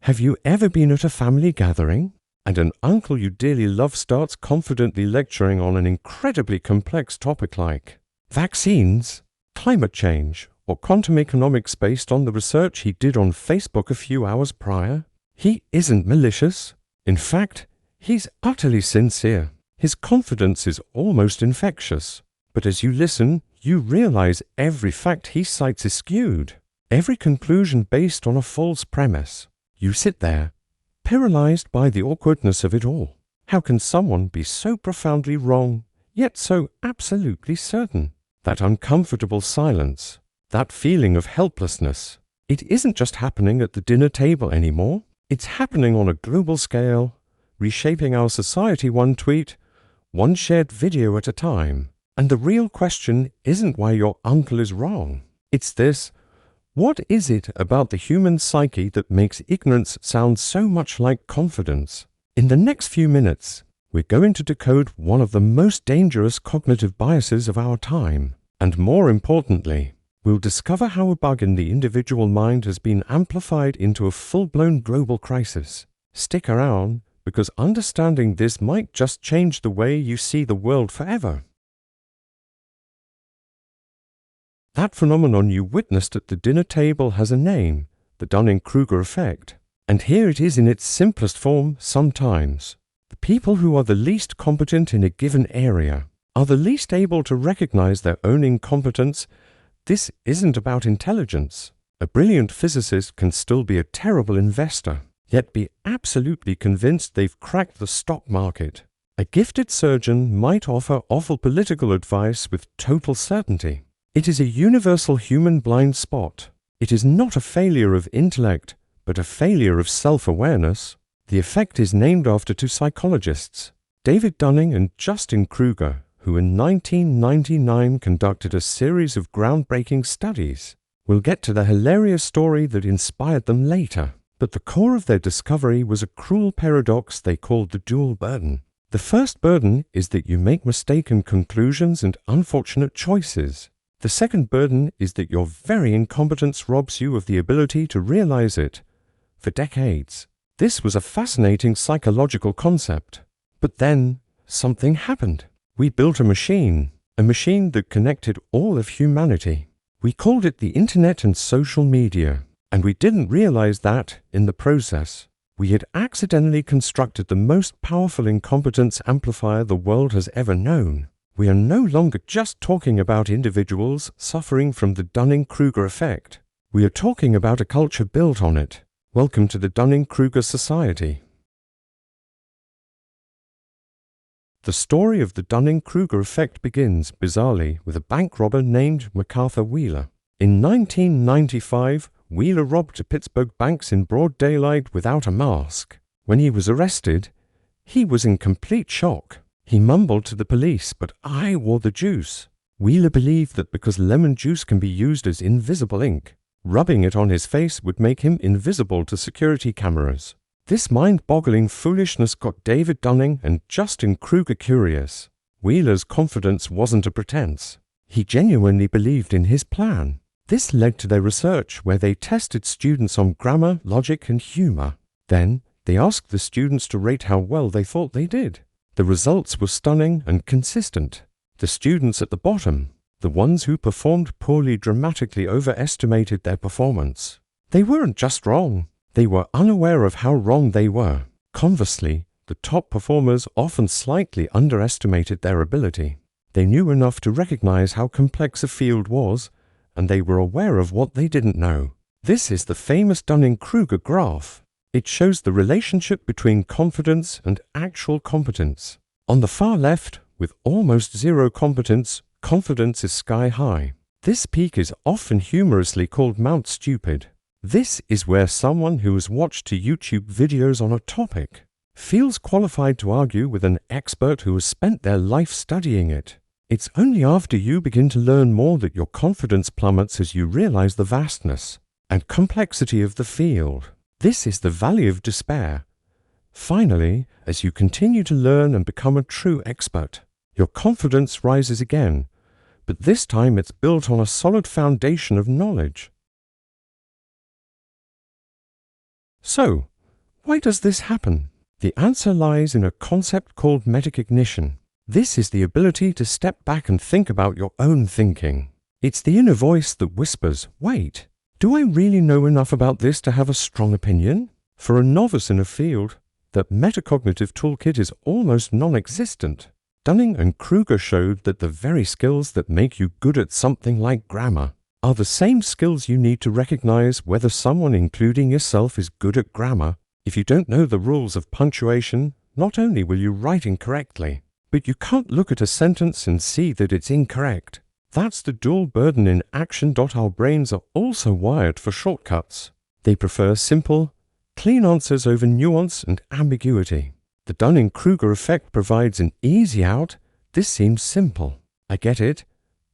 Have you ever been at a family gathering and an uncle you dearly love starts confidently lecturing on an incredibly complex topic like vaccines, climate change, or quantum economics based on the research he did on Facebook a few hours prior? He isn't malicious. In fact, he's utterly sincere. His confidence is almost infectious. But as you listen, you realize every fact he cites is skewed, every conclusion based on a false premise. You sit there, paralyzed by the awkwardness of it all. How can someone be so profoundly wrong, yet so absolutely certain? That uncomfortable silence, that feeling of helplessness, it isn't just happening at the dinner table anymore. It's happening on a global scale, reshaping our society one tweet, one shared video at a time. And the real question isn't why your uncle is wrong. It's this: what is it about the human psyche that makes ignorance sound so much like confidence? In the next few minutes, we're going to decode one of the most dangerous cognitive biases of our time. And more importantly, we'll discover how a bug in the individual mind has been amplified into a full-blown global crisis. Stick around, because understanding this might just change the way you see the world forever. That phenomenon you witnessed at the dinner table has a name, the Dunning-Kruger effect. And here it is in its simplest form sometimes. The people who are the least competent in a given area are the least able to recognize their own incompetence. This isn't about intelligence. A brilliant physicist can still be a terrible investor, yet be absolutely convinced they've cracked the stock market. A gifted surgeon might offer awful political advice with total certainty. It is a universal human blind spot. It is not a failure of intellect, but a failure of self-awareness. The effect is named after two psychologists, David Dunning and Justin Kruger, who in 1999 conducted a series of groundbreaking studies. We'll get to the hilarious story that inspired them later, but the core of their discovery was a cruel paradox they called the dual burden. The first burden is that you make mistaken conclusions and unfortunate choices. The second burden is that your very incompetence robs you of the ability to realize it. For decades, this was a fascinating psychological concept. But then, something happened. We built a machine that connected all of humanity. We called it the Internet and social media, and we didn't realize that, in the process, we had accidentally constructed the most powerful incompetence amplifier the world has ever known. We are no longer just talking about individuals suffering from the Dunning-Kruger effect. We are talking about a culture built on it. Welcome to the Dunning-Kruger Society. The story of the Dunning-Kruger effect begins, bizarrely, with a bank robber named MacArthur Wheeler. In 1995, Wheeler robbed Pittsburgh banks in broad daylight without a mask. When he was arrested, he was in complete shock. He mumbled to the police, "But I wore the juice." Wheeler believed that because lemon juice can be used as invisible ink, rubbing it on his face would make him invisible to security cameras. This mind-boggling foolishness got David Dunning and Justin Kruger curious. Wheeler's confidence wasn't a pretense. He genuinely believed in his plan. This led to their research, where they tested students on grammar, logic, and humor. Then, they asked the students to rate how well they thought they did. The results were stunning and consistent. The students at the bottom, the ones who performed poorly, dramatically overestimated their performance. They weren't just wrong. They were unaware of how wrong they were. Conversely, the top performers often slightly underestimated their ability. They knew enough to recognize how complex a field was, and they were aware of what they didn't know. This is the famous Dunning-Kruger graph. It shows the relationship between confidence and actual competence. On the far left, with almost zero competence, confidence is sky high. This peak is often humorously called Mount Stupid. This is where someone who has watched YouTube videos on a topic feels qualified to argue with an expert who has spent their life studying it. It's only after you begin to learn more that your confidence plummets as you realize the vastness and complexity of the field. This is the valley of despair. Finally, as you continue to learn and become a true expert, your confidence rises again, but this time it's built on a solid foundation of knowledge. So, Why does this happen? The answer lies in a concept called metacognition. This is the ability to step back and think about your own thinking. It's the inner voice that whispers, wait, do I really know enough about this to have a strong opinion? For a novice in a field, the metacognitive toolkit is almost non-existent. Dunning-Kruger showed that the very skills that make you good at something like grammar are the same skills you need to recognize whether someone, including yourself, is good at grammar. If you don't know the rules of punctuation, not only will you write incorrectly, but you can't look at a sentence and see that it's incorrect. That's the dual burden in action. Our brains are also wired for shortcuts. They prefer simple, clean answers over nuance and ambiguity. The Dunning-Kruger effect provides an easy out. This seems simple. I get it.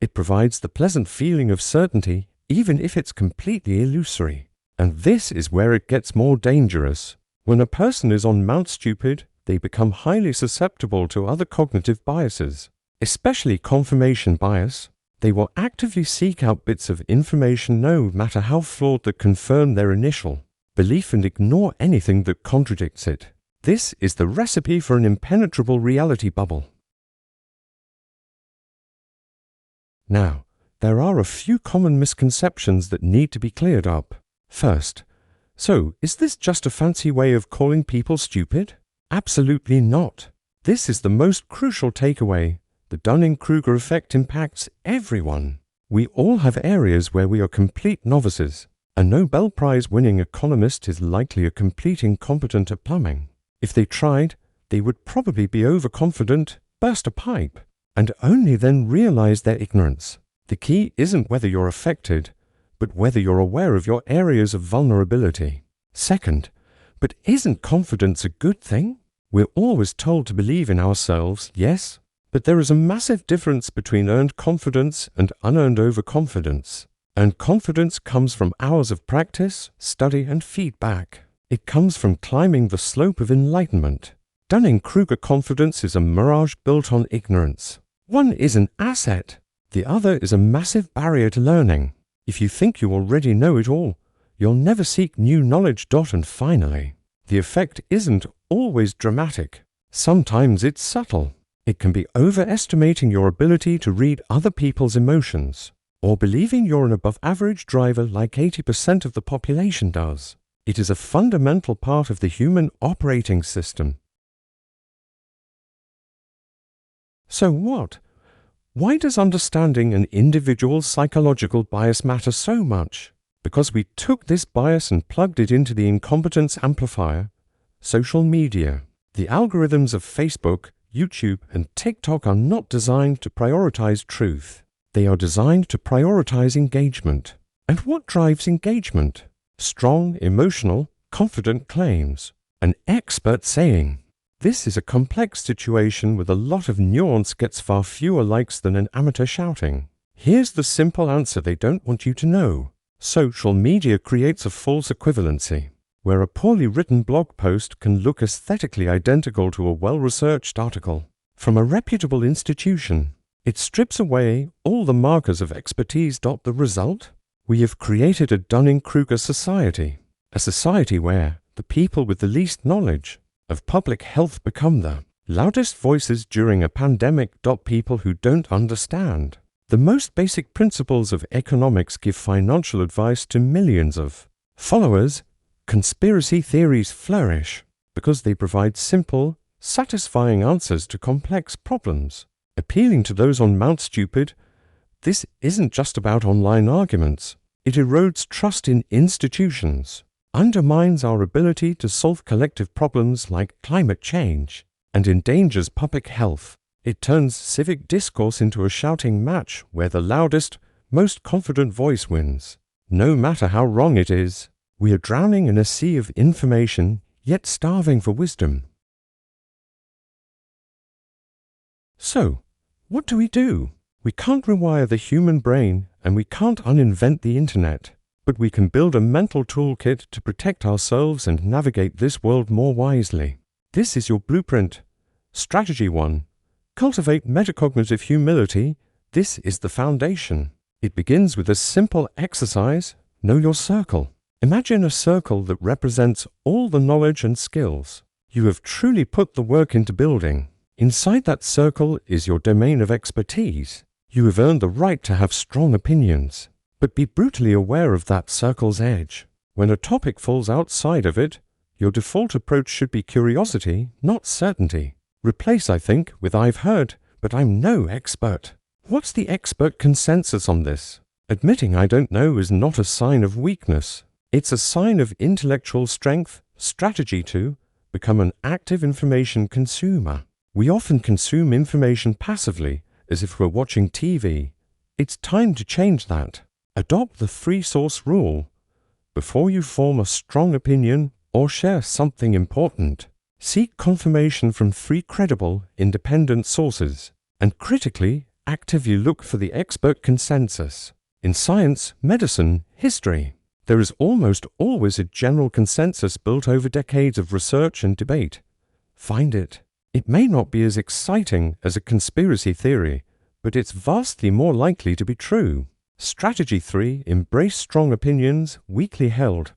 It provides the pleasant feeling of certainty, even if it's completely illusory. And this is where it gets more dangerous. When a person is on Mount Stupid, they become highly susceptible to other cognitive biases, especially confirmation bias. They will actively seek out bits of information, no matter how flawed, that confirm their initial belief and ignore anything that contradicts it. This is the recipe for an impenetrable reality bubble. Now, there are a few common misconceptions that need to be cleared up. First, so is this just a fancy way of calling people stupid? Absolutely not. This is the most crucial takeaway. The Dunning-Kruger effect impacts everyone. We all have areas where we are complete novices. A Nobel Prize-winning economist is likely a complete incompetent at plumbing. If they tried, they would probably be overconfident, burst a pipe, and only then realize their ignorance. The key isn't whether you're affected, but whether you're aware of your areas of vulnerability. Second, but isn't confidence a good thing? We're always told to believe in ourselves, yes, but there is a massive difference between earned confidence and unearned overconfidence. Earned confidence comes from hours of practice, study, and feedback. It comes from climbing the slope of enlightenment. Dunning-Kruger confidence is a mirage built on ignorance. One is an asset. The other is a massive barrier to learning. If you think you already know it all, you'll never seek new knowledge. And finally, the effect isn't always dramatic. Sometimes it's subtle. It can be overestimating your ability to read other people's emotions, or believing you're an above-average driver like 80% of the population does. It is a fundamental part of the human operating system. So what? Why does understanding an individual's psychological bias matter so much? Because we took this bias and plugged it into the incompetence amplifier, social media. The algorithms of Facebook, YouTube, and TikTok are not designed to prioritize truth. They are designed to prioritize engagement. And what drives engagement? Strong, emotional, confident claims. An expert saying. This is a complex situation with a lot of nuance gets far fewer likes than an amateur shouting. Here's the simple answer they don't want you to know. Social media creates a false equivalency, where a poorly written blog post can look aesthetically identical to a well-researched article from a reputable institution. It strips away all the markers of expertise. The result? We have created a Dunning-Kruger society, a society where the people with the least knowledge of public health become the loudest voices during a pandemic. People who don't understand the most basic principles of economics give financial advice to millions of followers. Conspiracy theories flourish because they provide simple, satisfying answers to complex problems. Appealing to those on Mount Stupid, this isn't just about online arguments. It erodes trust in institutions, undermines our ability to solve collective problems like climate change, and endangers public health. It turns civic discourse into a shouting match where the loudest, most confident voice wins. No matter how wrong it is, we are drowning in a sea of information, yet starving for wisdom. So, what do? We can't rewire the human brain, and we can't uninvent the internet, but we can build a mental toolkit to protect ourselves and navigate this world more wisely. This is your blueprint. Strategy 1. Cultivate metacognitive humility. This is the foundation. It begins with a simple exercise. Know your circle. Imagine a circle that represents all the knowledge and skills you have truly put the work into building. Inside that circle is your domain of expertise. You have earned the right to have strong opinions, but be brutally aware of that circle's edge. When a topic falls outside of it, your default approach should be curiosity, not certainty. Replace "I think" with "I've heard, but I'm no expert." What's the expert consensus on this? Admitting "I don't know" is not a sign of weakness. It's a sign of intellectual strength, strategy to become an active information consumer. We often consume information passively, as if we're watching TV. It's time to change that. Adopt the three-source rule. Before you form a strong opinion or share something important, seek confirmation from 3 credible, independent sources, and critically, actively look for the expert consensus. In science, medicine, history, there is almost always a general consensus built over decades of research and debate. Find it. It may not be as exciting as a conspiracy theory, but it's vastly more likely to be true. Strategy 3. Embrace strong opinions, weakly held.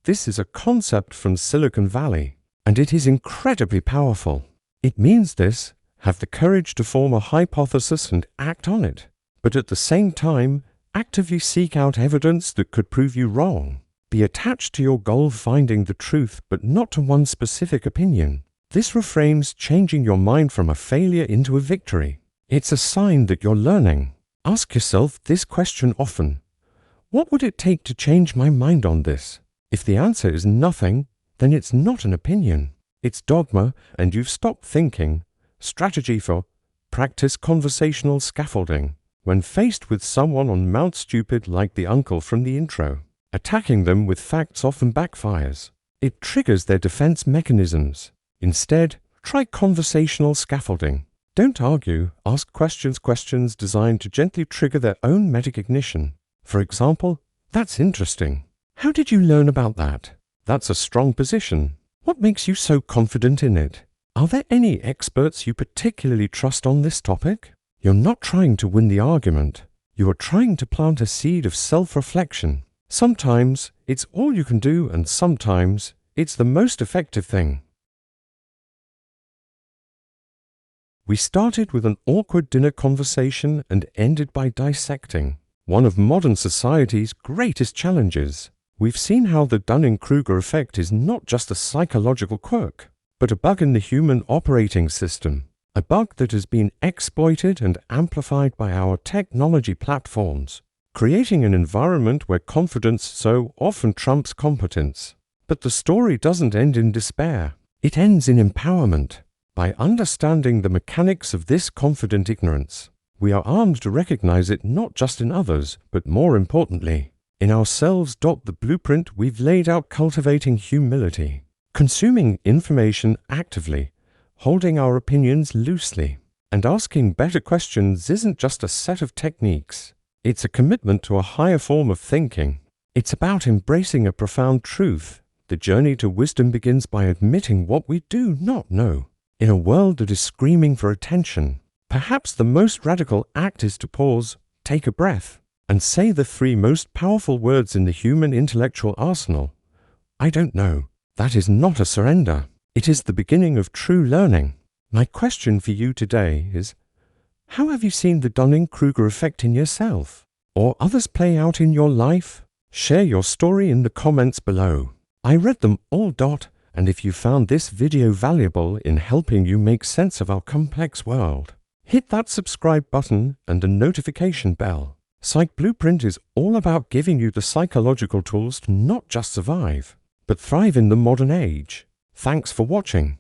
This is a concept from Silicon Valley, and it is incredibly powerful. It means this: have the courage to form a hypothesis and act on it, but at the same time, actively seek out evidence that could prove you wrong. Be attached to your goal of finding the truth, but not to one specific opinion. This reframes changing your mind from a failure into a victory. It's a sign that you're learning. Ask yourself this question often: what would it take to change my mind on this? If the answer is nothing, then it's not an opinion. It's dogma, and you've stopped thinking. Strategy 4. Practice conversational scaffolding. When faced with someone on Mount Stupid like the uncle from the intro, attacking them with facts often backfires. It triggers their defense mechanisms. Instead, try conversational scaffolding. Don't argue, ask questions designed to gently trigger their own metacognition. For example, "That's interesting. How did you learn about that? That's a strong position. What makes you so confident in it? Are there any experts you particularly trust on this topic?" You're not trying to win the argument. You are trying to plant a seed of self-reflection. Sometimes it's all you can do, and sometimes it's the most effective thing. We started with an awkward dinner conversation and ended by dissecting one of modern society's greatest challenges. We've seen how the Dunning-Kruger effect is not just a psychological quirk, but a bug in the human operating system. A bug that has been exploited and amplified by our technology platforms, creating an environment where confidence so often trumps competence. But the story doesn't end in despair. It ends in empowerment. By understanding the mechanics of this confident ignorance, we are armed to recognize it not just in others, but more importantly, in ourselves. The blueprint we've laid out: cultivating humility, consuming information actively, holding our opinions loosely, and asking better questions isn't just a set of techniques. It's a commitment to a higher form of thinking. It's about embracing a profound truth. The journey to wisdom begins by admitting what we do not know. In a world that is screaming for attention, perhaps the most radical act is to pause, take a breath, and say the 3 most powerful words in the human intellectual arsenal. "I don't know." That is not a surrender. It is the beginning of true learning. My question for you today is, how have you seen the Dunning-Kruger effect in yourself or others play out in your life? Share your story in the comments below. I read them all. And if you found this video valuable in helping you make sense of our complex world, hit that subscribe button and the notification bell. Psych Blueprint is all about giving you the psychological tools to not just survive, but thrive in the modern age. Thanks for watching.